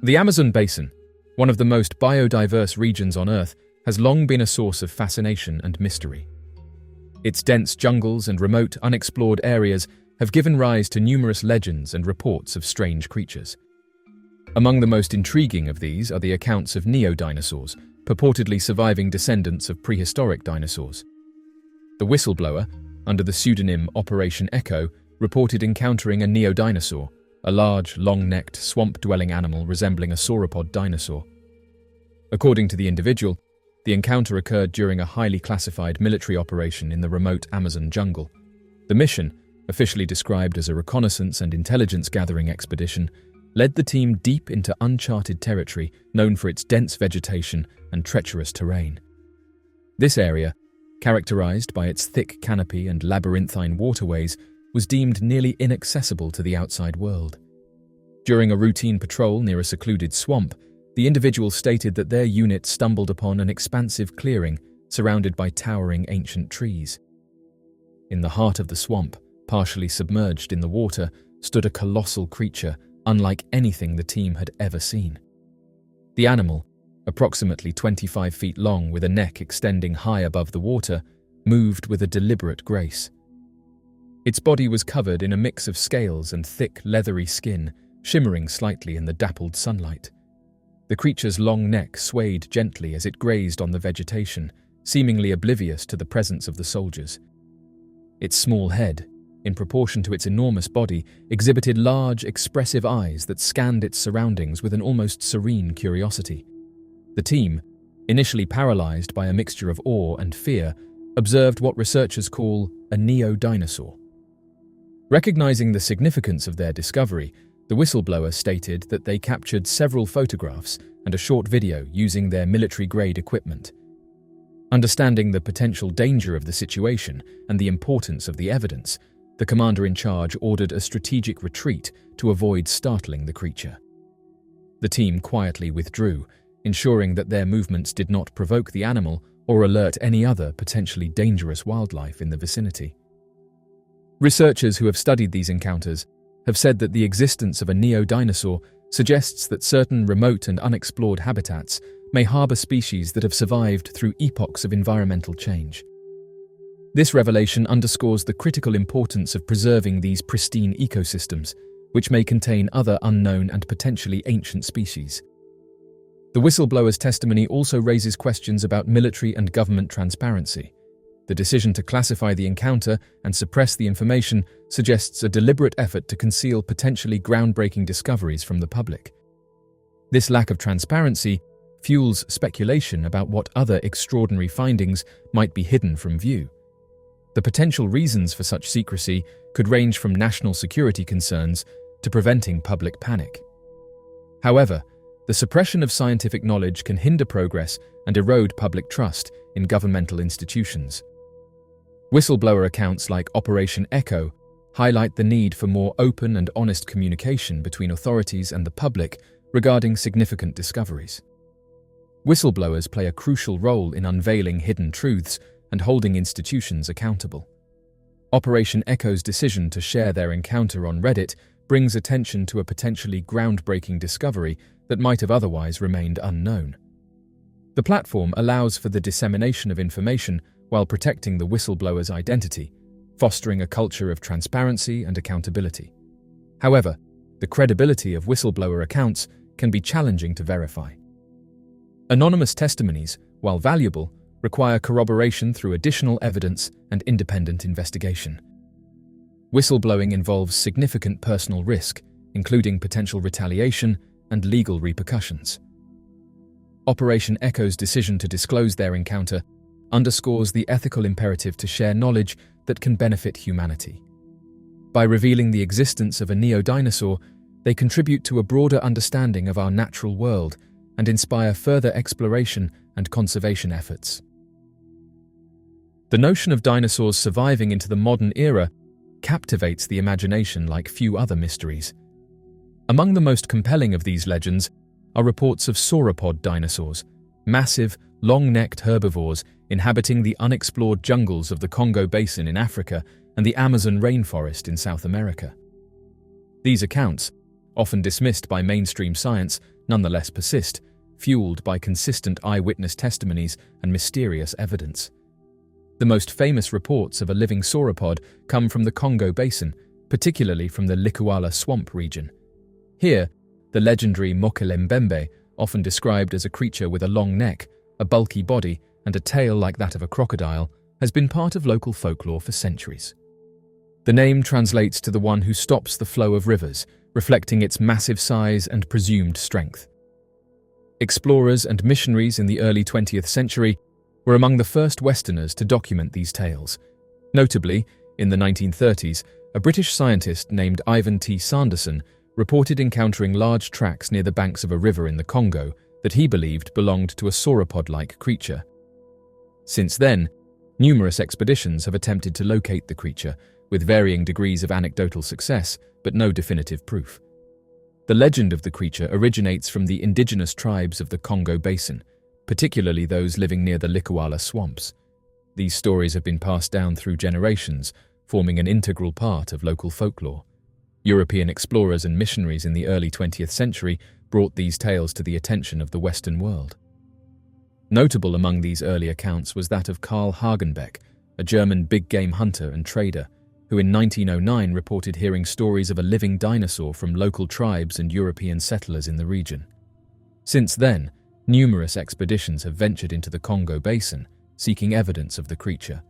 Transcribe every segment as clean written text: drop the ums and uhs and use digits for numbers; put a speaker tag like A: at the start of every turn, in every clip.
A: The Amazon basin, one of the most biodiverse regions on Earth, has long been a source of fascination and mystery. Its dense jungles and remote, unexplored areas have given rise to numerous legends and reports of strange creatures. Among the most intriguing of these are the accounts of Neo-dinosaurs, purportedly surviving descendants of prehistoric dinosaurs. The Whistleblower, under the pseudonym Operation Echo, reported encountering a Neodinosaur, a large, long-necked, swamp-dwelling animal resembling a sauropod dinosaur. According to the individual, the encounter occurred during a highly classified military operation in the remote Amazon jungle. The mission, officially described as a reconnaissance and intelligence-gathering expedition, led the team deep into uncharted territory known for its dense vegetation and treacherous terrain. This area, characterized by its thick canopy and labyrinthine waterways, was deemed nearly inaccessible to the outside world. During a routine patrol near a secluded swamp, the individual stated that their unit stumbled upon an expansive clearing surrounded by towering ancient trees. In the heart of the swamp, partially submerged in the water, stood a colossal creature unlike anything the team had ever seen. The animal, approximately 25 feet long with a neck extending high above the water, moved with a deliberate grace. Its body was covered in a mix of scales and thick, leathery skin, shimmering slightly in the dappled sunlight. The creature's long neck swayed gently as it grazed on the vegetation, seemingly oblivious to the presence of the soldiers. Its small head, in proportion to its enormous body, exhibited large, expressive eyes that scanned its surroundings with an almost serene curiosity. The team, initially paralyzed by a mixture of awe and fear, observed what researchers call a Neo-dinosaur. Recognizing the significance of their discovery, the Whistleblower stated that they captured several photographs and a short video using their military-grade equipment. Understanding the potential danger of the situation and the importance of the evidence, the commander-in-charge ordered a strategic retreat to avoid startling the creature. The team quietly withdrew, ensuring that their movements did not provoke the animal or alert any other potentially dangerous wildlife in the vicinity. Researchers who have studied these encounters have said that the existence of a Neo-dinosaur suggests that certain remote and unexplored habitats may harbor species that have survived through epochs of environmental change. This revelation underscores the critical importance of preserving these pristine ecosystems, which may contain other unknown and potentially ancient species. The whistleblower's testimony also raises questions about military and government transparency. The decision to classify the encounter and suppress the information suggests a deliberate effort to conceal potentially groundbreaking discoveries from the public. This lack of transparency fuels speculation about what other extraordinary findings might be hidden from view. The potential reasons for such secrecy could range from national security concerns to preventing public panic. However, the suppression of scientific knowledge can hinder progress and erode public trust in governmental institutions. Whistleblower accounts like Operation Echo highlight the need for more open and honest communication between authorities and the public regarding significant discoveries. Whistleblowers play a crucial role in unveiling hidden truths and holding institutions accountable. Operation Echo's decision to share their encounter on Reddit brings attention to a potentially groundbreaking discovery that might have otherwise remained unknown. The platform allows for the dissemination of information while protecting the whistleblower's identity, fostering a culture of transparency and accountability. However, the credibility of whistleblower accounts can be challenging to verify. Anonymous testimonies, while valuable, require corroboration through additional evidence and independent investigation. Whistleblowing involves significant personal risk, including potential retaliation and legal repercussions. Operation Echo's decision to disclose their encounter underscores the ethical imperative to share knowledge that can benefit humanity. By revealing the existence of a Neo-dinosaur, they contribute to a broader understanding of our natural world and inspire further exploration and conservation efforts. The notion of dinosaurs surviving into the modern era captivates the imagination like few other mysteries. Among the most compelling of these legends are reports of sauropod dinosaurs, massive, long-necked herbivores inhabiting the unexplored jungles of the Congo Basin in Africa and the Amazon rainforest in South America. These accounts, often dismissed by mainstream science, nonetheless persist, fueled by consistent eyewitness testimonies and mysterious evidence. The most famous reports of a living sauropod come from the Congo Basin, particularly from the Likuala swamp region. Here, the legendary Mokele-mbembe, often described as a creature with a long neck, a bulky body, and a tail like that of a crocodile, has been part of local folklore for centuries. The name translates to the one who stops the flow of rivers, reflecting its massive size and presumed strength. Explorers and missionaries in the early 20th century were among the first Westerners to document these tales. Notably, in the 1930s, a British scientist named Ivan T. Sanderson reported encountering large tracks near the banks of a river in the Congo that he believed belonged to a sauropod-like creature. Since then, numerous expeditions have attempted to locate the creature, with varying degrees of anecdotal success, but no definitive proof. The legend of the creature originates from the indigenous tribes of the Congo Basin, particularly those living near the Likuala swamps. These stories have been passed down through generations, forming an integral part of local folklore. European explorers and missionaries in the early 20th century brought these tales to the attention of the Western world. Notable among these early accounts was that of Karl Hagenbeck, a German big-game hunter and trader, who in 1909 reported hearing stories of a living dinosaur from local tribes and European settlers in the region. Since then, numerous expeditions have ventured into the Congo Basin, seeking evidence of the creature.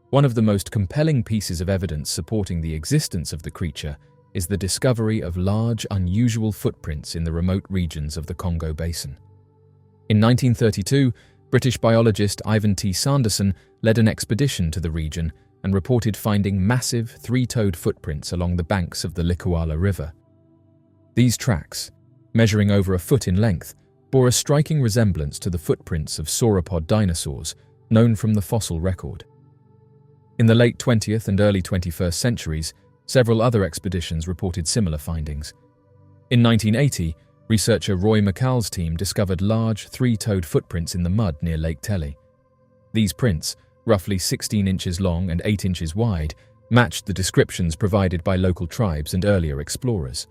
A: One of the most compelling pieces of evidence supporting the existence of the creature is the discovery of large, unusual footprints in the remote regions of the Congo Basin. In 1932, British biologist Ivan T. Sanderson led an expedition to the region and reported finding massive, three-toed footprints along the banks of the Likuala River. These tracks, measuring over a foot in length, bore a striking resemblance to the footprints of sauropod dinosaurs, known from the fossil record. In the late 20th and early 21st centuries, several other expeditions reported similar findings. In 1980, researcher Roy McCall's team discovered large, three-toed footprints in the mud near Lake Telly. These prints, roughly 16 inches long and 8 inches wide, matched the descriptions provided by local tribes and earlier explorers.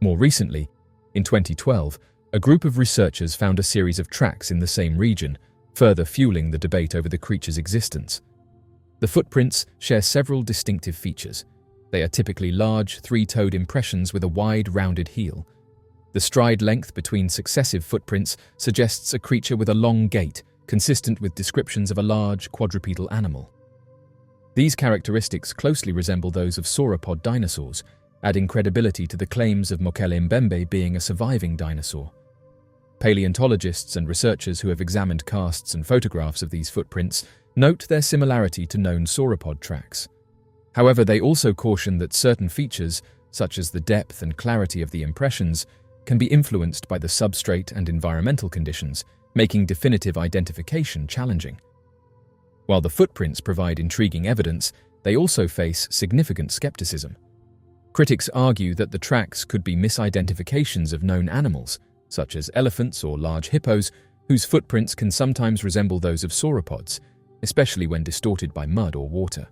A: More recently, in 2012, a group of researchers found a series of tracks in the same region, further fueling the debate over the creature's existence. The footprints share several distinctive features. They are typically large, three-toed impressions with a wide, rounded heel. The stride length between successive footprints suggests a creature with a long gait, consistent with descriptions of a large, quadrupedal animal. These characteristics closely resemble those of sauropod dinosaurs, adding credibility to the claims of Mokele-mbembe being a surviving dinosaur. Paleontologists and researchers who have examined casts and photographs of these footprints note their similarity to known sauropod tracks. However, they also caution that certain features, such as the depth and clarity of the impressions, can be influenced by the substrate and environmental conditions, making definitive identification challenging. While the footprints provide intriguing evidence, they also face significant skepticism. Critics argue that the tracks could be misidentifications of known animals, such as elephants or large hippos, whose footprints can sometimes resemble those of sauropods, especially when distorted by mud or water.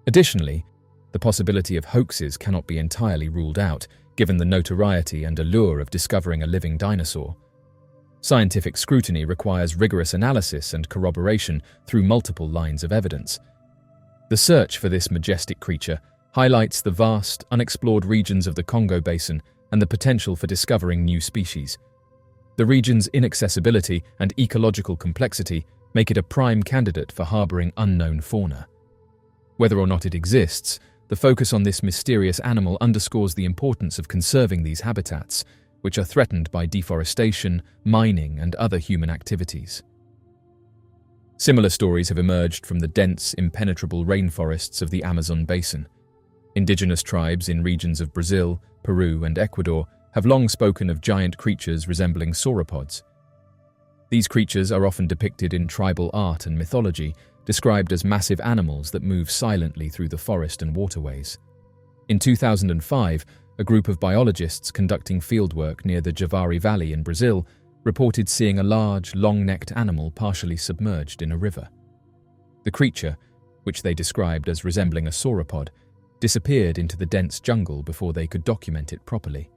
A: Additionally, the possibility of hoaxes cannot be entirely ruled out, given the notoriety and allure of discovering a living dinosaur. Scientific scrutiny requires rigorous analysis and corroboration through multiple lines of evidence. The search for this majestic creature highlights the vast, unexplored regions of the Congo Basin and the potential for discovering new species. The region's inaccessibility and ecological complexity make it a prime candidate for harboring unknown fauna. Whether or not it exists, the focus on this mysterious animal underscores the importance of conserving these habitats, which are threatened by deforestation, mining, and other human activities. Similar stories have emerged from the dense, impenetrable rainforests of the Amazon basin. Indigenous tribes in regions of Brazil, Peru, and Ecuador have long spoken of giant creatures resembling sauropods. These creatures are often depicted in tribal art and mythology, described as massive animals that move silently through the forest and waterways. In 2005, a group of biologists conducting fieldwork near the Javari Valley in Brazil reported seeing a large, long-necked animal partially submerged in a river. The creature, which they described as resembling a sauropod, disappeared into the dense jungle before they could document it properly.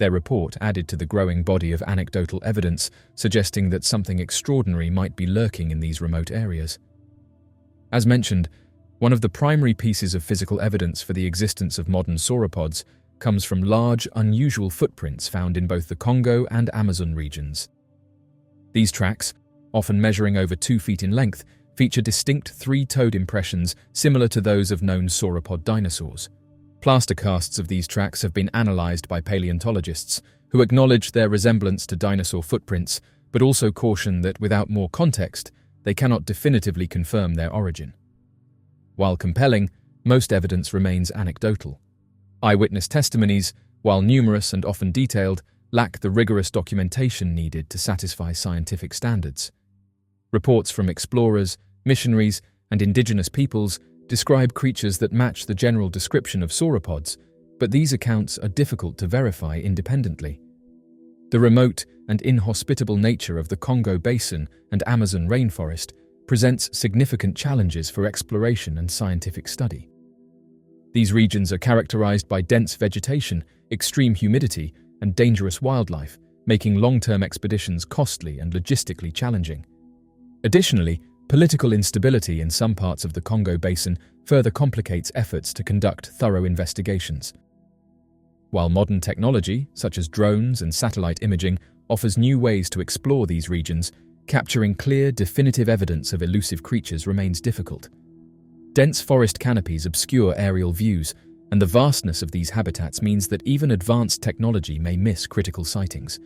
A: Their report added to the growing body of anecdotal evidence suggesting that something extraordinary might be lurking in these remote areas. As mentioned, one of the primary pieces of physical evidence for the existence of modern sauropods comes from large, unusual footprints found in both the Congo and Amazon regions. These tracks, often measuring over 2 feet in length, feature distinct 3-toed impressions similar to those of known sauropod dinosaurs. Plaster casts of these tracks have been analyzed by paleontologists, who acknowledge their resemblance to dinosaur footprints, but also caution that without more context, they cannot definitively confirm their origin. While compelling, most evidence remains anecdotal. Eyewitness testimonies, while numerous and often detailed, lack the rigorous documentation needed to satisfy scientific standards. Reports from explorers, missionaries, and indigenous peoples describe creatures that match the general description of sauropods, but these accounts are difficult to verify independently. The remote and inhospitable nature of the Congo Basin and Amazon rainforest presents significant challenges for exploration and scientific study. These regions are characterized by dense vegetation, extreme humidity, and dangerous wildlife, making long-term expeditions costly and logistically challenging. Additionally, political instability in some parts of the Congo Basin further complicates efforts to conduct thorough investigations. While modern technology, such as drones and satellite imaging, offers new ways to explore these regions, capturing clear, definitive evidence of elusive creatures remains difficult. Dense forest canopies obscure aerial views, and the vastness of these habitats means that even advanced technology may miss critical sightings.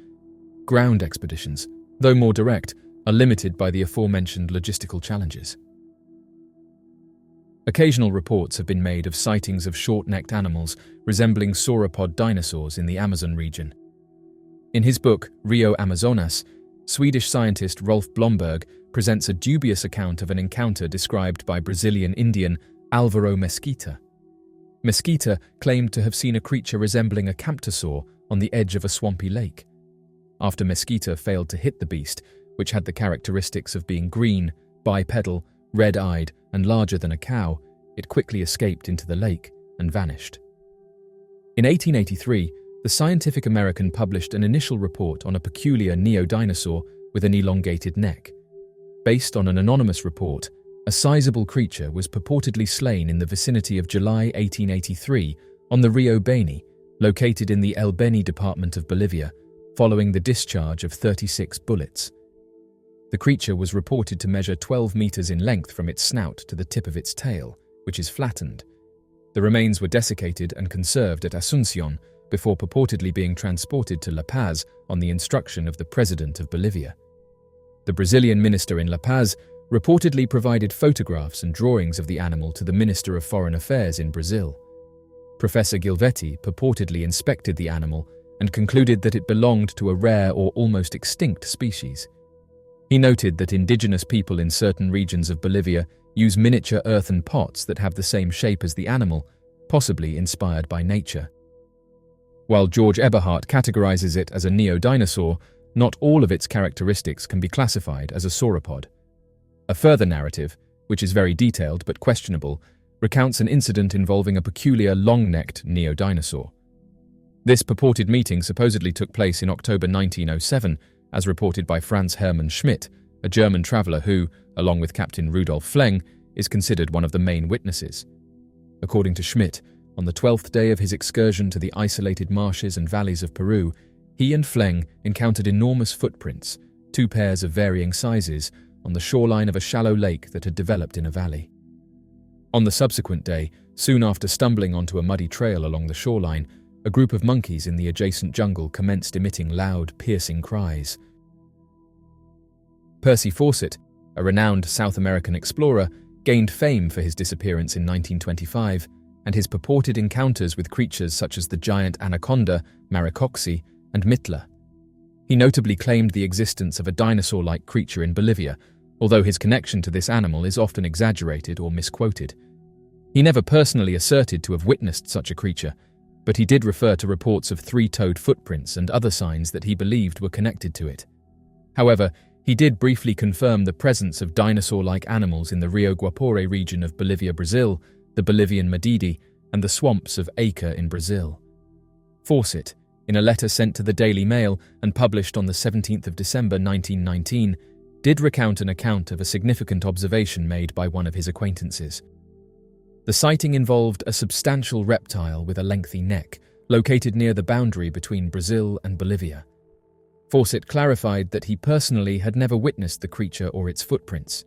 A: Ground expeditions, though more direct, are limited by the aforementioned logistical challenges. Occasional reports have been made of sightings of short-necked animals resembling sauropod dinosaurs in the Amazon region. In his book, Rio Amazonas, Swedish scientist Rolf Blomberg presents a dubious account of an encounter described by Brazilian Indian Alvaro Mesquita. Mesquita claimed to have seen a creature resembling a camptosaur on the edge of a swampy lake. After Mesquita failed to hit the beast, which had the characteristics of being green, bipedal, red-eyed, and larger than a cow, it quickly escaped into the lake and vanished. In 1883, the Scientific American published an initial report on a peculiar Neodinosaur with an elongated neck. Based on an anonymous report, a sizable creature was purportedly slain in the vicinity of July 1883 on the Rio Beni, located in the El Beni department of Bolivia, following the discharge of 36 bullets. The creature was reported to measure 12 meters in length from its snout to the tip of its tail, which is flattened. The remains were desiccated and conserved at Asunción before purportedly being transported to La Paz on the instruction of the president of Bolivia. The Brazilian minister in La Paz reportedly provided photographs and drawings of the animal to the Minister of Foreign Affairs in Brazil. Professor Gilvetti purportedly inspected the animal and concluded that it belonged to a rare or almost extinct species. He noted that indigenous people in certain regions of Bolivia use miniature earthen pots that have the same shape as the animal, possibly inspired by nature. While George Eberhardt categorizes it as a Neo-dinosaur, not all of its characteristics can be classified as a sauropod. A further narrative, which is very detailed but questionable, recounts an incident involving a peculiar long-necked Neo-dinosaur. This purported meeting supposedly took place in October 1907, as reported by Franz Hermann Schmidt, a German traveller who, along with Captain Rudolf Fleng, is considered one of the main witnesses. According to Schmidt, on the 12th day of his excursion to the isolated marshes and valleys of Peru, he and Fleng encountered enormous footprints, 2 pairs of varying sizes, on the shoreline of a shallow lake that had developed in a valley. On the subsequent day, soon after stumbling onto a muddy trail along the shoreline, a group of monkeys in the adjacent jungle commenced emitting loud, piercing cries. Percy Fawcett, a renowned South American explorer, gained fame for his disappearance in 1925 and his purported encounters with creatures such as the giant anaconda, Maricoxi, and Mitla. He notably claimed the existence of a dinosaur-like creature in Bolivia, although his connection to this animal is often exaggerated or misquoted. He never personally asserted to have witnessed such a creature, but he did refer to reports of 3-toed footprints and other signs that he believed were connected to it. However, he did briefly confirm the presence of dinosaur-like animals in the Rio Guapore region of Bolivia, Brazil, the Bolivian Madidi, and the swamps of Acre in Brazil. Fawcett, in a letter sent to the Daily Mail and published on the 17th of December 1919, did recount an account of a significant observation made by one of his acquaintances. The sighting involved a substantial reptile with a lengthy neck, located near the boundary between Brazil and Bolivia. Fawcett clarified that he personally had never witnessed the creature or its footprints.